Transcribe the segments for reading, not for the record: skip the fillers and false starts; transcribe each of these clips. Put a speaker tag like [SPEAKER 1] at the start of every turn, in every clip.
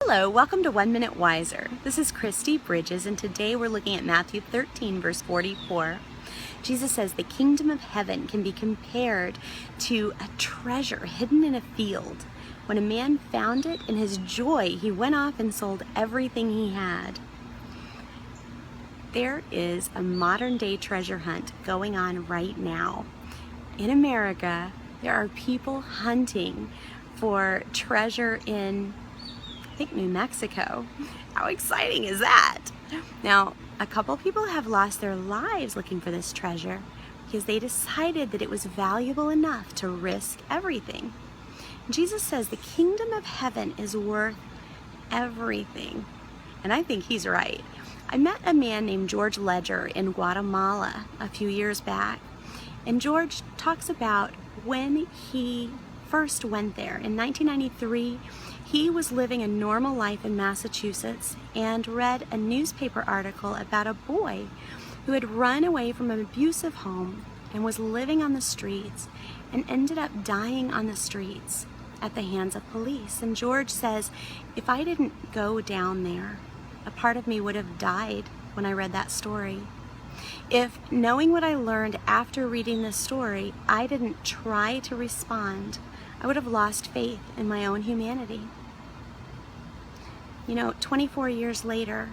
[SPEAKER 1] Hello, welcome to 1 Minute Wiser. This is Christy Bridges, and today we're looking at Matthew 13, verse 44. Jesus says the kingdom of heaven can be compared to a treasure hidden in a field. When a man found it, in his joy, he went off and sold everything he had. There is a modern-day treasure hunt going on right now. In America, there are people hunting for treasure in I think New Mexico. How exciting is that? Now, a couple people have lost their lives looking for this treasure because they decided that it was valuable enough to risk everything. Jesus says the kingdom of heaven is worth everything. And I think he's right. I met a man named George Ledger in Guatemala a few years back. And George talks about when he first went there. In 1993, he was living a normal life in Massachusetts and read a newspaper article about a boy who had run away from an abusive home and was living on the streets and ended up dying on the streets at the hands of police. And George says, if I didn't go down there, a part of me would have died when I read that story. If, knowing what I learned after reading this story, I didn't try to respond, I would have lost faith in my own humanity. 24 years later,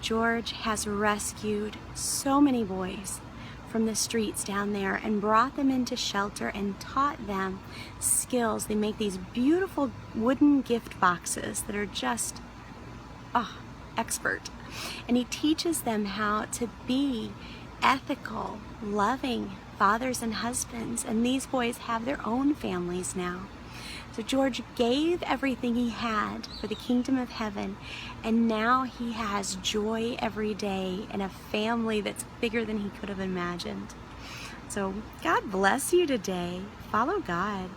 [SPEAKER 1] George has rescued so many boys from the streets down there and brought them into shelter and taught them skills. They make these beautiful wooden gift boxes that are just, expert. And he teaches them how to be ethical, loving fathers and husbands. And these boys have their own families now. So George gave everything he had for the kingdom of heaven, and now he has joy every day and a family that's bigger than he could have imagined. So God bless you today. Follow God.